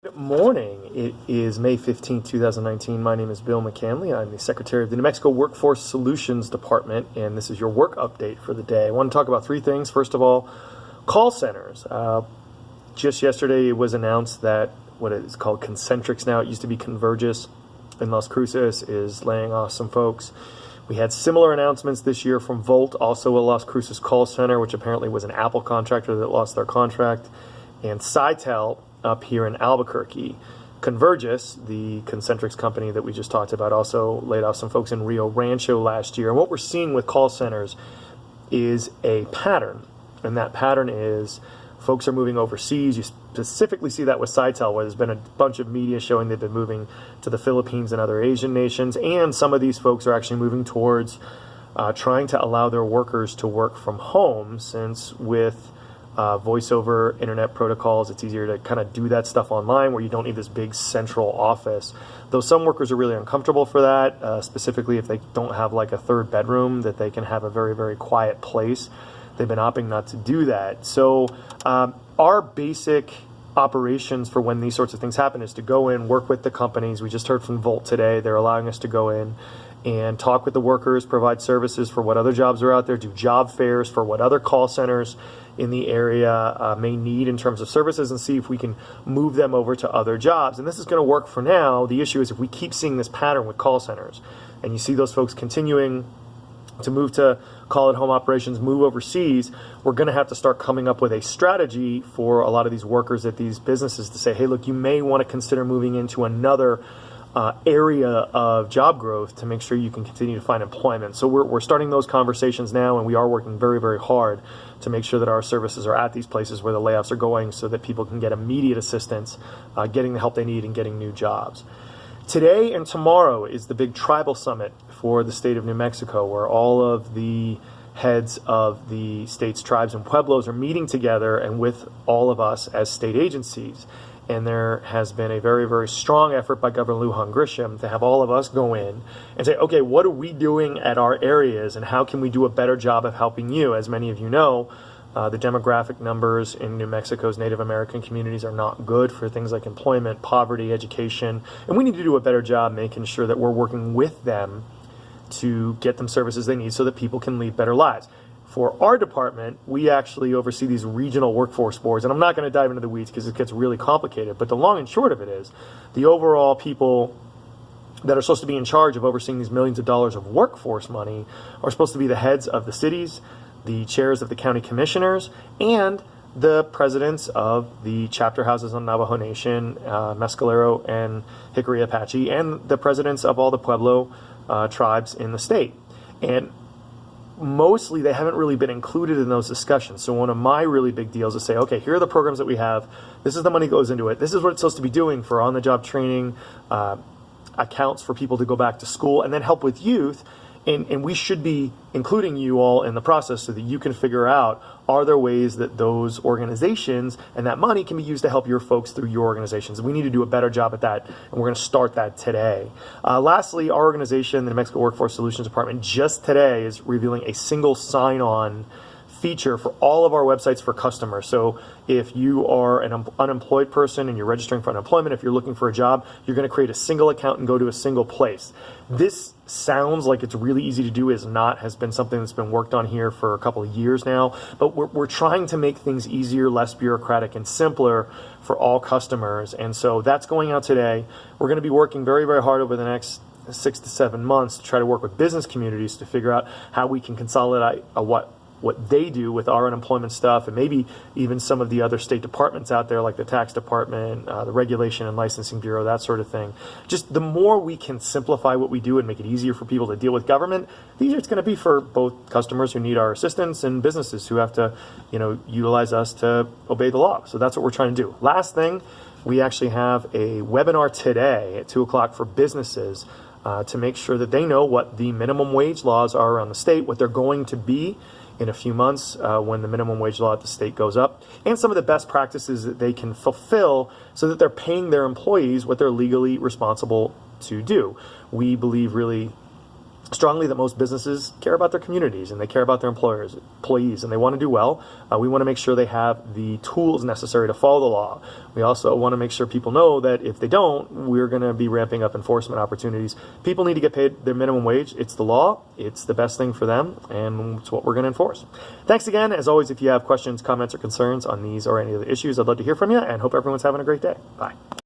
Good morning. It is May 15, 2019. My name is Bill McCanley. I'm the Secretary of the New Mexico Workforce Solutions Department, and this is your work update for the day. I want to talk about three things. First of all, call centers. Just yesterday, it was announced that what is called Concentrix now, it used to be Convergys in Las Cruces, is laying off some folks. We had similar announcements this year from Volt, also a Las Cruces call center, which apparently was an Apple contractor that lost their contract, and Sitel up here in Albuquerque. Convergys, the Concentrix company that we just talked about, also laid off some folks in Rio Rancho last year. And what we're seeing with call centers is a pattern, and that pattern is folks are moving overseas. You specifically see that with Sitel, where there's been a bunch of media showing they've been moving to the Philippines and other Asian nations, and some of these folks are actually moving towards trying to allow their workers to work from home, since with voice over internet protocols, it's easier to kind of do that stuff online where you don't need this big central office. Though some workers are really uncomfortable for that, specifically if they don't have like a third bedroom that they can have a very, very quiet place. They've been opting not to do that. So our basic operations for when these sorts of things happen is to go in, work with the companies. We just heard from Volt today. They're allowing us to go in and talk with the workers, provide services for what other jobs are out there, do job fairs for what other call centers in the area may need in terms of services, and see if we can move them over to other jobs. And this is going to work for now. The issue is if we keep seeing this pattern with call centers, and you see those folks continuing to move to call-at-home operations, move overseas, we're going to have to start coming up with a strategy for a lot of these workers at these businesses to say, hey, look, you may want to consider moving into another area of job growth to make sure you can continue to find employment. So we're starting those conversations now, and we are working very, very hard to make sure that our services are at these places where the layoffs are going so that people can get immediate assistance, getting the help they need and getting new jobs. Today and tomorrow is the big tribal summit for the state of New Mexico, where all of the heads of the state's tribes and pueblos are meeting together and with all of us as state agencies. And there has been a very, very strong effort by Governor Lujan Grisham to have all of us go in and say, okay, what are we doing at our areas and how can we do a better job of helping you? As many of you know, the demographic numbers in New Mexico's Native American communities are not good for things like employment, poverty, education, and we need to do a better job making sure that we're working with them to get them services they need so that people can lead better lives. For our department, we actually oversee these regional workforce boards, and I'm not going to dive into the weeds because it gets really complicated, but the long and short of it is the overall people that are supposed to be in charge of overseeing these millions of dollars of workforce money are supposed to be the heads of the cities, the chairs of the county commissioners, and the presidents of the chapter houses on Navajo Nation, Mescalero and Hickory Apache, and the presidents of all the Pueblo tribes in the state. And mostly they haven't really been included in those discussions. So one of my really big deals is say, okay, here are the programs that we have. This is the money that goes into it. This is what it's supposed to be doing for on-the-job training, accounts for people to go back to school, and then help with youth. And we should be including you all in the process so that you can figure out, are there ways that those organizations and that money can be used to help your folks through your organizations? We need to do a better job at that, and we're going to start that today. Lastly, our organization, the New Mexico Workforce Solutions Department, just today is revealing a single sign-on feature for all of our websites for customers. So if you are an unemployed person and you're registering for unemployment, if you're looking for a job, you're going to create a single account and go to a single place. This sounds like it's really easy to do, has been something that's been worked on here for a couple of years now, but we're trying to make things easier, less bureaucratic, and simpler for all customers. And so that's going out today. We're going to be working very, very hard over the next 6 to 7 months to try to work with business communities to figure out how we can consolidate what they do with our unemployment stuff, and maybe even some of the other state departments out there, like the tax department, the regulation and licensing bureau, that sort of thing. Just the more we can simplify what we do and make it easier for people to deal with government, the easier it's going to be for both customers who need our assistance and businesses who have to, utilize us to obey the law. So that's what we're trying to do. Last thing, we actually have a webinar today at 2 o'clock for businesses to make sure that they know what the minimum wage laws are around the state, what they're going to be in a few months when the minimum wage law at the state goes up, and some of the best practices that they can fulfill so that they're paying their employees what they're legally responsible to do. We believe really strongly that most businesses care about their communities and they care about their employees, and they want to do well. We want to make sure they have the tools necessary to follow the law. We also want to make sure people know that if they don't, we're going to be ramping up enforcement opportunities. People need to get paid their minimum wage. It's the law. It's the best thing for them, and it's what we're going to enforce. Thanks again. As always, if you have questions, comments, or concerns on these or any of the issues, I'd love to hear from you, and hope everyone's having a great day. Bye.